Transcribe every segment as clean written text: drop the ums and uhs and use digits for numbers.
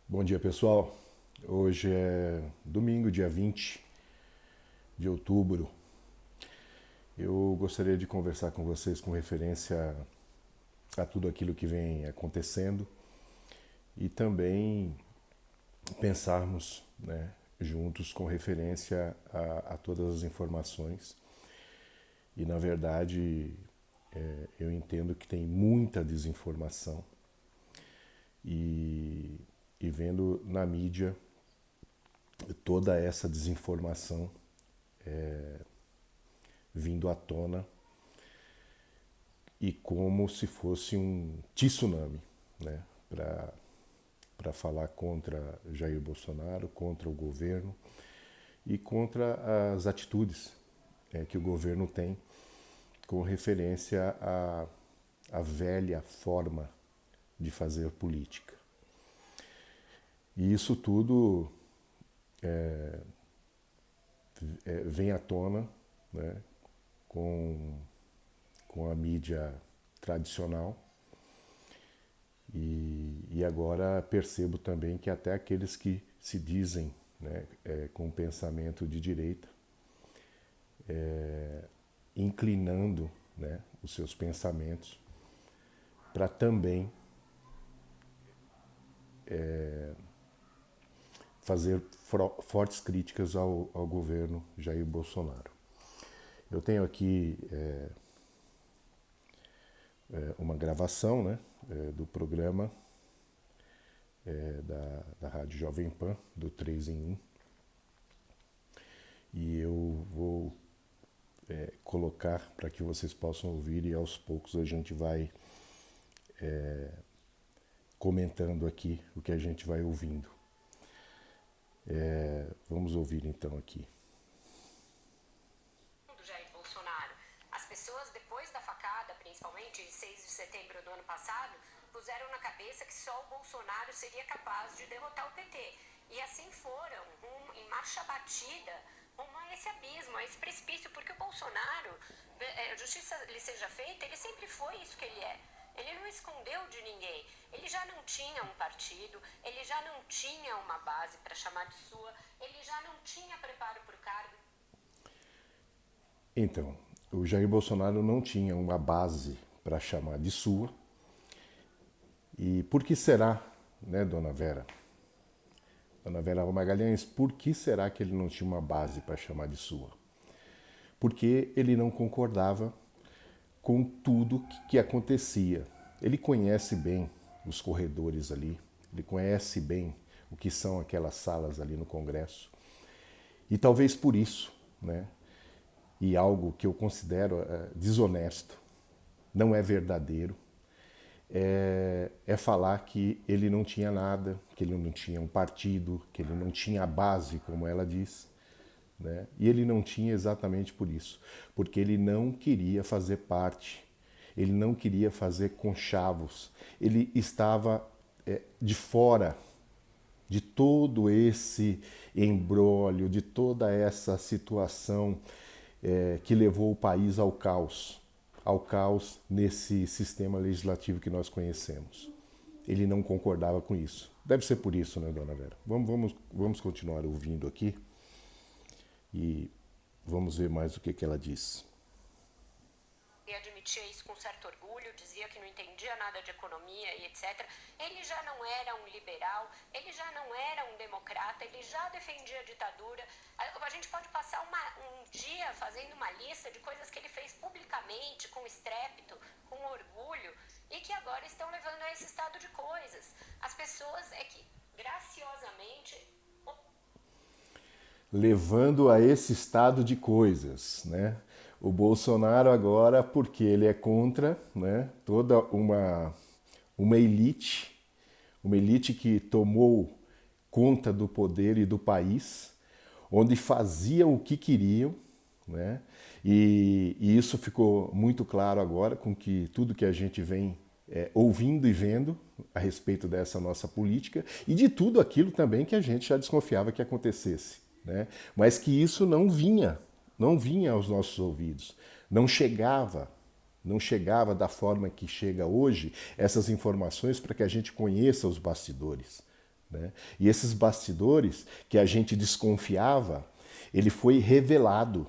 Bom dia, pessoal. Hoje é domingo, dia 20 de outubro. Eu gostaria de conversar com vocês com referência a tudo aquilo que vem acontecendo e também pensarmos, juntos com referência a todas as informações. E, na verdade, eu entendo que tem muita desinformação e, e vendo na mídia toda essa desinformação vindo à tona e como se fosse um tsunami, né, para falar contra Jair Bolsonaro, contra o governo e contra as atitudes que o governo tem com referência à velha forma de fazer política. E isso tudo vem à tona, né, com a mídia tradicional e agora percebo também que até aqueles que se dizem, né, com pensamento de direita, inclinando, né, os seus pensamentos para também fazer fortes críticas ao governo Jair Bolsonaro. Eu tenho aqui uma gravação, né, do programa da Rádio Jovem Pan, do 3 em 1, e eu vou colocar para que vocês possam ouvir e aos poucos a gente vai comentando aqui o que a gente vai ouvindo. Vamos ouvir então aqui. Do Jair Bolsonaro. As pessoas, depois da facada, principalmente em 6 de setembro do ano passado, puseram na cabeça que só o Bolsonaro seria capaz de derrotar o PT. E assim foram, em marcha batida, rumo a esse abismo, a esse precipício, porque o Bolsonaro, a justiça lhe seja feita, ele sempre foi isso que ele é. Ele não escondeu de ninguém. Ele já não tinha um partido, ele já não tinha uma base para chamar de sua, ele já não tinha preparo para o cargo. Então, o Jair Bolsonaro não tinha uma base para chamar de sua. E por que será, né, dona Vera? Dona Vera Magalhães, por que será que ele não tinha uma base para chamar de sua? Porque ele não concordava com tudo que acontecia. Ele conhece bem os corredores ali, ele conhece bem o que são aquelas salas ali no Congresso. E talvez por isso, né, e algo que eu considero desonesto, não é verdadeiro, é falar que ele não tinha nada, que ele não tinha um partido, que ele não tinha a base, como ela diz, né? E ele não tinha exatamente por isso, porque ele não queria fazer parte, ele não queria fazer conchavos, ele estava de fora de todo esse embrólio, de toda essa situação que levou o país ao caos nesse sistema legislativo que nós conhecemos. Ele não concordava com isso. Deve ser por isso, né, dona Vera? Vamos continuar ouvindo aqui e vamos ver mais o que ela diz. E admitia isso com certo orgulho, dizia que não entendia nada de economia e etc. Ele já não era um liberal, ele já não era um democrata, ele já defendia a ditadura. A gente pode passar um dia fazendo uma lista de coisas que ele fez publicamente, com estrépito, com orgulho, e que agora estão levando a esse estado de coisas. As pessoas graciosamente, levando a esse estado de coisas, né? O Bolsonaro agora, porque ele é contra, né, toda uma elite que tomou conta do poder e do país, onde faziam o que queriam, né? E isso ficou muito claro agora com que tudo que a gente vem ouvindo e vendo a respeito dessa nossa política e de tudo aquilo também que a gente já desconfiava que acontecesse, né? Mas que isso não vinha aos nossos ouvidos, não chegava da forma que chega hoje essas informações para que a gente conheça os bastidores, né? E esses bastidores que a gente desconfiava, ele foi revelado.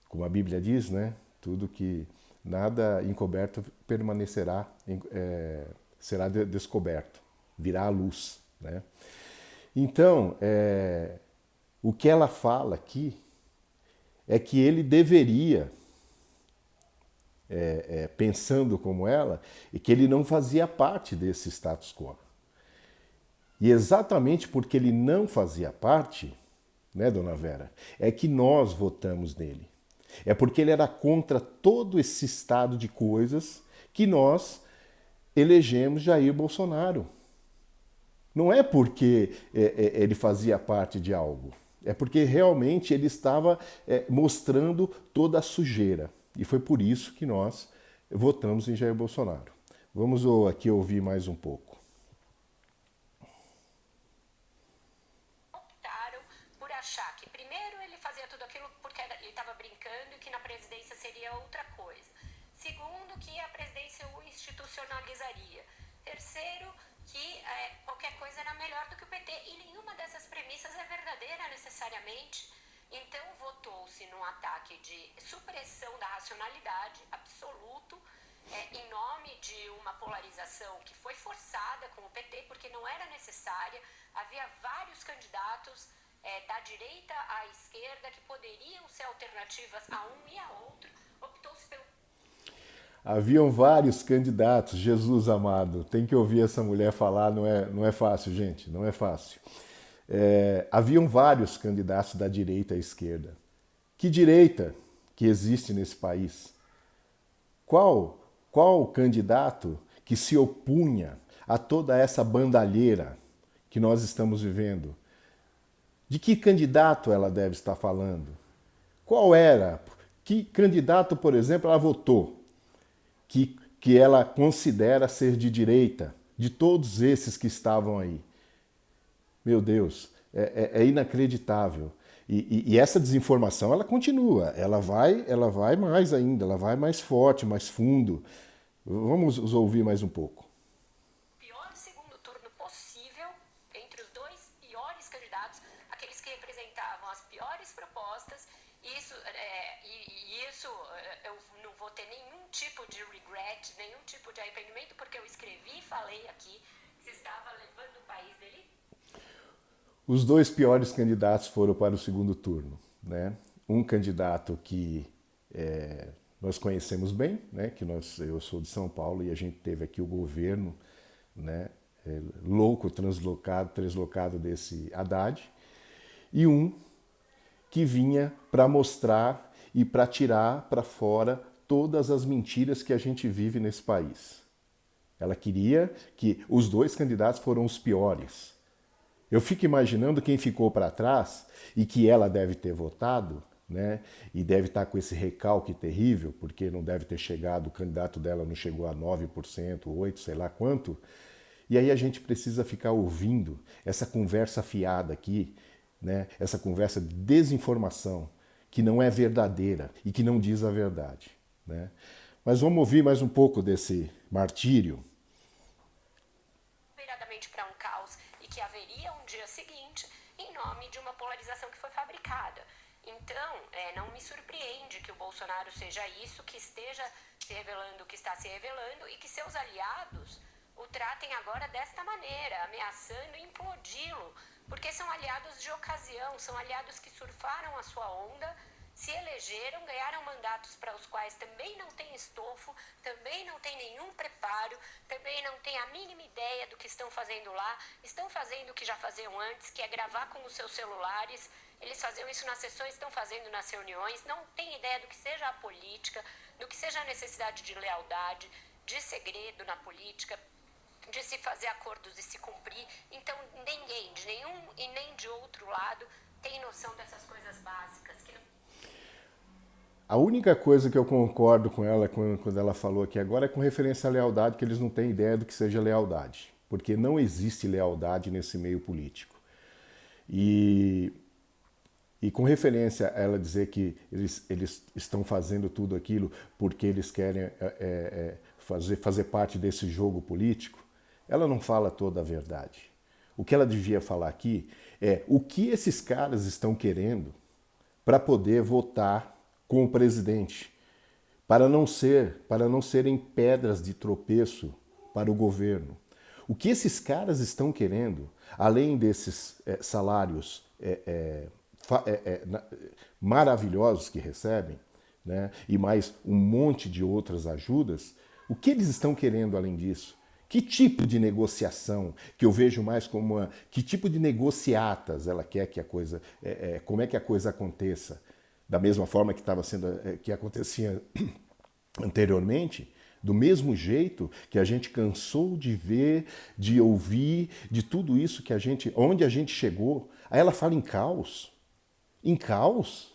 Como a Bíblia diz, né? Tudo que nada encoberto permanecerá, será descoberto, virá à luz, né? Então, o que ela fala aqui é que ele deveria, pensando como ela, e que ele não fazia parte desse status quo. E exatamente porque ele não fazia parte, né, dona Vera, é que nós votamos nele. É porque ele era contra todo esse estado de coisas que nós elegemos Jair Bolsonaro. Não é porque ele fazia parte de algo, é porque realmente ele estava mostrando toda a sujeira. E foi por isso que nós votamos em Jair Bolsonaro. Vamos aqui ouvir mais um pouco. Optaram por achar que primeiro ele fazia tudo aquilo porque ele estava brincando e que na presidência seria outra coisa. Segundo, que a presidência o institucionalizaria. Terceiro, que qualquer coisa era melhor do que o PT. E nenhuma dessas premissas é verdadeira necessariamente. Então votou-se num ataque de supressão da racionalidade absoluto, em nome de uma polarização que foi forçada com o PT, porque não era necessária. Havia vários candidatos da direita à esquerda que poderiam ser alternativas a um e a outro. Optou-se pelo... Haviam vários candidatos, Jesus amado. Tem que ouvir essa mulher falar, não é fácil, gente, não é fácil. Haviam vários candidatos da direita à esquerda. Que direita que existe nesse país? Qual candidato que se opunha a toda essa bandalheira que nós estamos vivendo? De que candidato ela deve estar falando? Qual era? Que candidato, por exemplo, ela votou? Que ela considera ser de direita, de todos esses que estavam aí. Meu Deus, é inacreditável. E essa desinformação, ela continua, ela vai mais ainda, ela vai mais forte, mais fundo. Vamos ouvir mais um pouco. Pior segundo turno possível, entre os dois piores candidatos, aqueles que representavam as piores propostas. Isso eu não vou ter nenhum tipo de regret, nenhum tipo de arrependimento, porque eu escrevi e falei aqui que você estava levando o país dele. Os dois piores candidatos foram para o segundo turno, né? Um candidato que nós conhecemos bem, né? Eu sou de São Paulo e a gente teve aqui o governo, né? Louco, translocado desse Haddad, e um que vinha para mostrar e para tirar para fora todas as mentiras que a gente vive nesse país. Ela queria que os dois candidatos foram os piores. Eu fico imaginando quem ficou para trás e que ela deve ter votado, né? E deve estar com esse recalque terrível, porque não deve ter chegado, o candidato dela não chegou a 9%, 8%, sei lá quanto. E aí a gente precisa ficar ouvindo essa conversa fiada aqui, né? Essa conversa de desinformação, que não é verdadeira e que não diz a verdade, né? Mas vamos ouvir mais um pouco desse martírio. Viradamente para um caos e que haveria um dia seguinte em nome de uma polarização que foi fabricada. Então, não me surpreende que o Bolsonaro seja isso, que esteja se revelando, que está se revelando, e que seus aliados o tratem agora desta maneira, ameaçando implodi-lo, porque são aliados de ocasião, são aliados que surfaram a sua onda, se elegeram, ganharam mandatos para os quais também não tem estofo, também não tem nenhum preparo, também não tem a mínima ideia do que estão fazendo lá, estão fazendo o que já faziam antes, que é gravar com os seus celulares. Eles faziam isso nas sessões, estão fazendo nas reuniões, não tem ideia do que seja a política, do que seja a necessidade de lealdade, de segredo na política, de se fazer acordos e se cumprir. Então, ninguém, de nenhum e nem de outro lado, tem noção dessas coisas básicas. A única coisa que eu concordo com ela quando ela falou aqui agora é com referência à lealdade, que eles não têm ideia do que seja lealdade, porque não existe lealdade nesse meio político. E com referência a ela dizer que eles estão fazendo tudo aquilo porque eles querem fazer parte desse jogo político, ela não fala toda a verdade. O que ela devia falar aqui é o que esses caras estão querendo para poder votar com o presidente, para não serem pedras de tropeço para o governo. O que esses caras estão querendo, além desses salários maravilhosos que recebem, né, e mais um monte de outras ajudas, o que eles estão querendo além disso? Que tipo de negociação, que eu vejo mais como que tipo de negociatas ela quer que a coisa, como é que a coisa aconteça? Da mesma forma que estava sendo, que acontecia anteriormente, do mesmo jeito que a gente cansou de ver, de ouvir, de tudo isso que onde a gente chegou. Aí ela fala em caos. Em caos?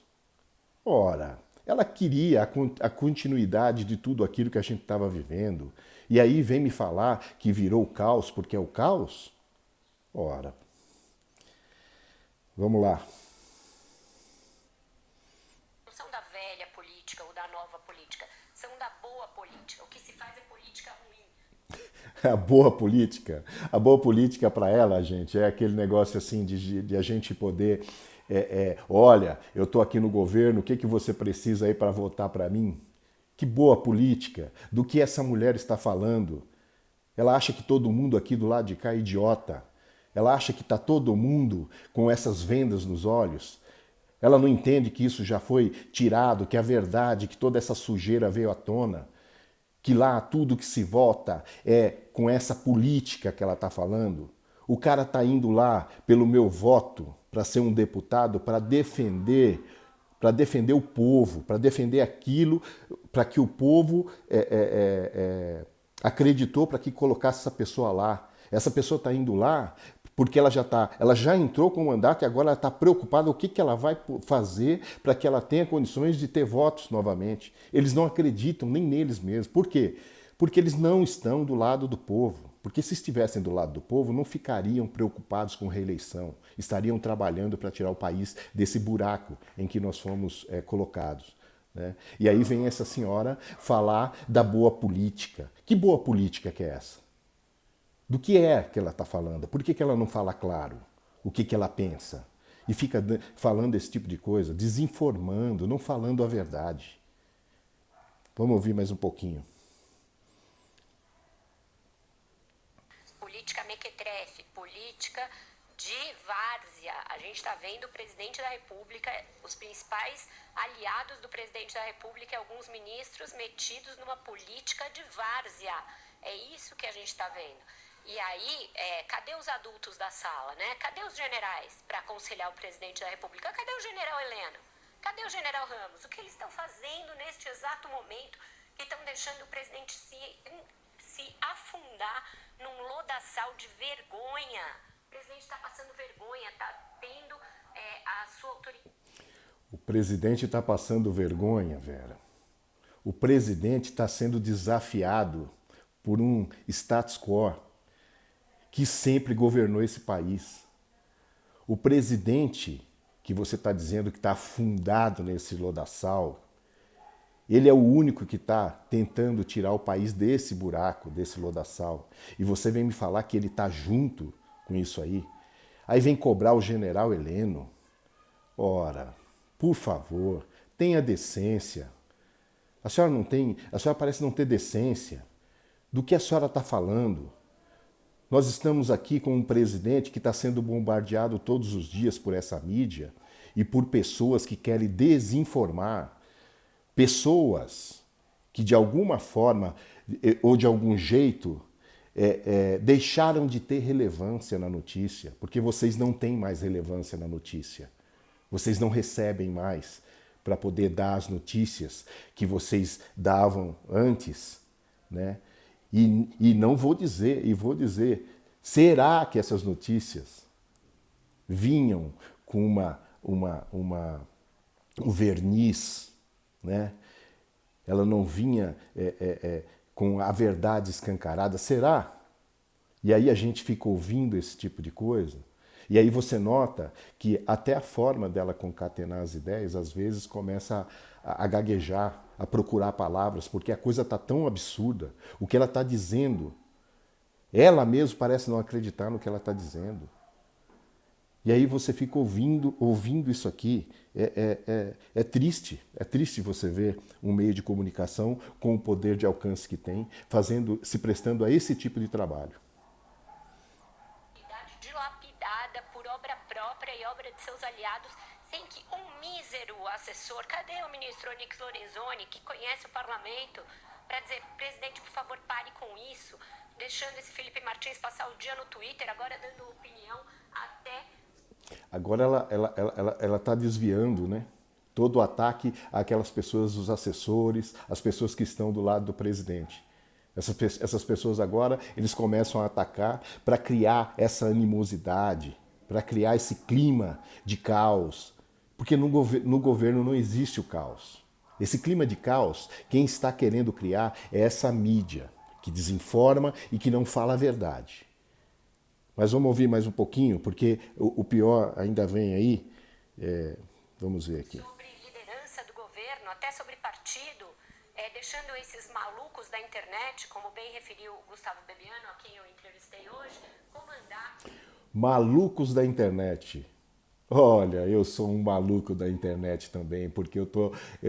Ora, ela queria a continuidade de tudo aquilo que a gente estava vivendo. E aí vem me falar que virou caos porque é o caos? Ora, vamos lá. Não são da velha política ou da nova política, são da boa política. O que se faz é política ruim. A boa política para ela, gente, é aquele negócio assim de a gente poder, olha, eu estou aqui no governo, o que você precisa aí para votar para mim? Que boa política, do que essa mulher está falando. Ela acha que todo mundo aqui do lado de cá é idiota. Ela acha que está todo mundo com essas vendas nos olhos. Ela não entende que isso já foi tirado, que a verdade, que toda essa sujeira veio à tona. Que lá tudo que se vota é com essa política que ela está falando. O cara está indo lá pelo meu voto para ser um deputado, para defender o povo, para defender aquilo, para que o povo acreditou para que colocasse essa pessoa lá. Essa pessoa está indo lá porque ela já entrou com o mandato e agora ela está preocupada o que ela vai fazer para que ela tenha condições de ter votos novamente. Eles não acreditam nem neles mesmos. Por quê? Porque eles não estão do lado do povo. Porque se estivessem do lado do povo, não ficariam preocupados com reeleição. Estariam trabalhando para tirar o país desse buraco em que nós fomos colocados. Né? E aí vem essa senhora falar da boa política. Que boa política que é essa? Do que é que ela está falando? Por que ela não fala claro o que ela pensa? E fica falando esse tipo de coisa, desinformando, não falando a verdade. Vamos ouvir mais um pouquinho. Política mequetrefe, política de várzea. A gente está vendo o presidente da República, os principais aliados do presidente da República e alguns ministros metidos numa política de várzea. É isso que a gente está vendo. E aí, cadê os adultos da sala, né? Cadê os generais para aconselhar o presidente da República? Cadê o general Heleno? Cadê o general Ramos? O que eles estão fazendo neste exato momento que estão deixando o presidente se afundar num lodaçal de vergonha? O presidente está passando vergonha, está tendo a sua autoridade. O presidente está passando vergonha, Vera. O presidente está sendo desafiado por um status quo que sempre governou esse país. O presidente que você está dizendo que está afundado nesse lodaçal, ele é o único que está tentando tirar o país desse buraco, desse lodaçal. E você vem me falar que ele está junto com isso aí. Aí vem cobrar o general Heleno. Ora, por favor, tenha decência. A senhora parece não ter decência. Do que a senhora está falando? Nós estamos aqui com um presidente que está sendo bombardeado todos os dias por essa mídia e por pessoas que querem desinformar. Pessoas que de alguma forma ou de algum jeito deixaram de ter relevância na notícia, porque vocês não têm mais relevância na notícia. Vocês não recebem mais para poder dar as notícias que vocês davam antes, né? E não vou dizer, será que essas notícias vinham com um verniz, né? Ela não vinha com a verdade escancarada, será? E aí a gente fica ouvindo esse tipo de coisa. E aí você nota que até a forma dela concatenar as ideias, às vezes começa a gaguejar, a procurar palavras, porque a coisa está tão absurda. O que ela está dizendo Ela mesmo parece não acreditar no que ela está dizendo. E aí você fica ouvindo isso aqui. É triste você ver um meio de comunicação com o poder de alcance que tem, se prestando a esse tipo de trabalho. Dilapidada por obra própria e obra de seus aliados, sem que um mísero assessor, cadê o ministro Onyx Lorenzoni, que conhece o parlamento, para dizer, presidente, por favor, pare com isso, deixando esse Felipe Martins passar o dia no Twitter, agora dando opinião até... Agora ela está desviando, né? Todo o ataque àquelas pessoas, os assessores, as pessoas que estão do lado do presidente. Essas pessoas agora, eles começam a atacar para criar essa animosidade, para criar esse clima de caos. Porque no governo não existe o caos. Esse clima de caos, quem está querendo criar é essa mídia que desinforma e que não fala a verdade. Mas vamos ouvir mais um pouquinho, porque o pior ainda vem aí. Vamos ver aqui. Sobre liderança do governo, até sobre partido, deixando esses malucos da internet, como bem referiu o Gustavo Bebiano, a quem eu entrevistei hoje, comandar... Malucos da internet. Olha, eu sou um maluco da internet também, porque eu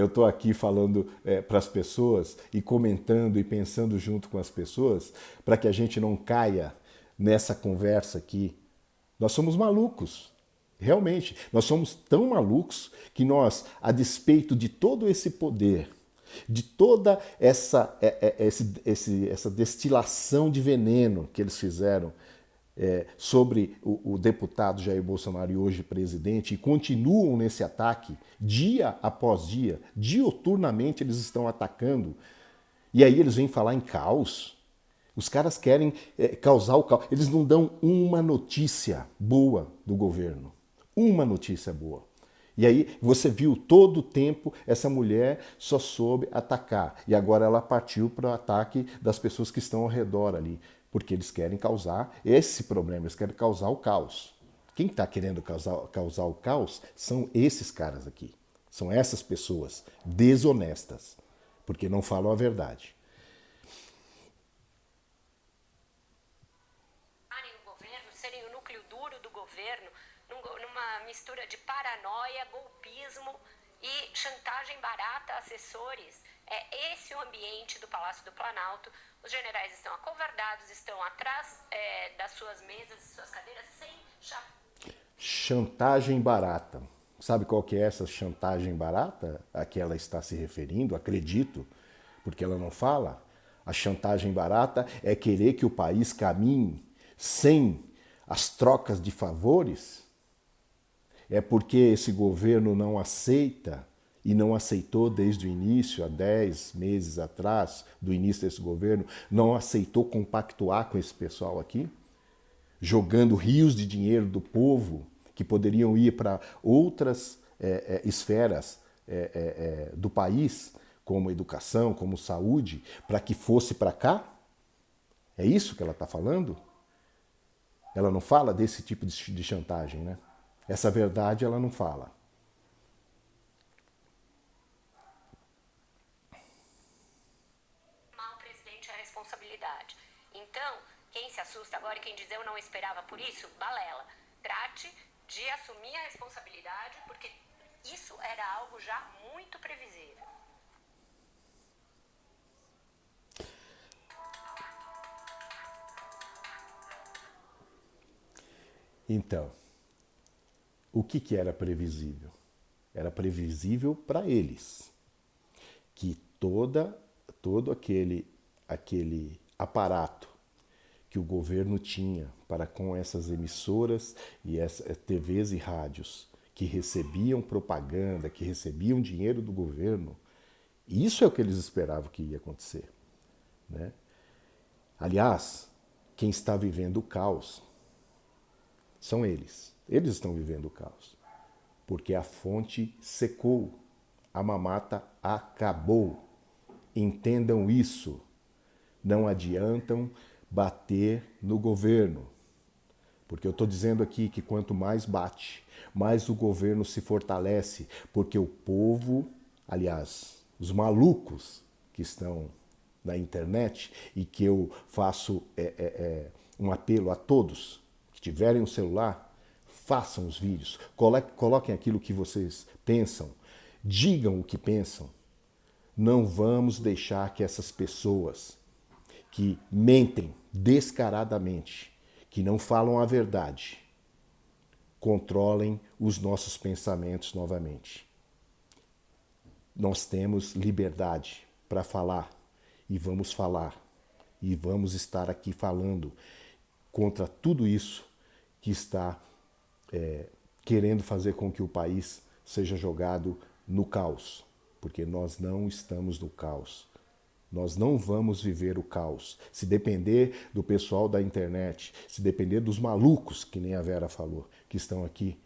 tô aqui falando para as pessoas e comentando e pensando junto com as pessoas para que a gente não caia nessa conversa aqui. Nós somos malucos, realmente. Nós somos tão malucos que nós, a despeito de todo esse poder, de toda essa destilação de veneno que eles fizeram sobre o deputado Jair Bolsonaro e hoje presidente, e continuam nesse ataque dia após dia, dioturnamente eles estão atacando, e aí eles vêm falar em caos. Os caras querem causar o caos. Eles não dão uma notícia boa do governo. Uma notícia boa. E aí você viu todo o tempo essa mulher só soube atacar. E agora ela partiu para o ataque das pessoas que estão ao redor ali. Porque eles querem causar esse problema, eles querem causar o caos. Quem está querendo causar o caos são esses caras aqui. São essas pessoas desonestas. Porque não falam a verdade. Serem o núcleo duro do governo, numa mistura de paranoia, golpismo e chantagem barata a assessores. É esse o ambiente do Palácio do Planalto. Os generais estão acovardados, estão atrás das suas mesas, suas cadeiras, sem chantagem barata. Sabe qual que é essa chantagem barata a que ela está se referindo? Acredito, porque ela não fala. A chantagem barata é querer que o país caminhe sem as trocas de favores. É porque esse governo não aceita e não aceitou desde o início, há 10 meses atrás, do início desse governo, não aceitou compactuar com esse pessoal aqui, jogando rios de dinheiro do povo que poderiam ir para outras esferas do país, como educação, como saúde, para que fosse para cá? É isso que ela está falando? Ela não fala desse tipo de chantagem, né? Essa verdade ela não fala. Mal presidente a responsabilidade. Então, quem se assusta agora e quem diz eu não esperava por isso, balela. Trate de assumir a responsabilidade, porque isso era algo já muito previsível. Então, o que era previsível? Era previsível para eles que todo aquele aparato que o governo tinha para com essas emissoras e essas TVs e rádios que recebiam propaganda, que recebiam dinheiro do governo, isso é o que eles esperavam que ia acontecer, né? Aliás, quem está vivendo o caos são eles. Eles estão vivendo o caos. Porque a fonte secou. A mamata acabou. Entendam isso. Não adiantam bater no governo. Porque eu estou dizendo aqui que quanto mais bate, mais o governo se fortalece. Porque o povo, aliás, os malucos que estão na internet e que eu faço um apelo a todos que tiverem um celular, façam os vídeos, coloquem aquilo que vocês pensam, digam o que pensam. Não vamos deixar que essas pessoas que mentem descaradamente, que não falam a verdade, controlem os nossos pensamentos novamente. Nós temos liberdade para falar e vamos estar aqui falando contra tudo isso que está querendo fazer com que o país seja jogado no caos, porque nós não estamos no caos. Nós não vamos viver o caos. Se depender do pessoal da internet, se depender dos malucos, que nem a Vera falou, que estão aqui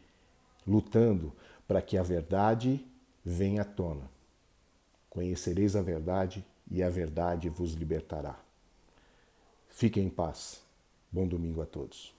lutando para que a verdade venha à tona. Conhecereis a verdade e a verdade vos libertará. Fiquem em paz. Bom domingo a todos.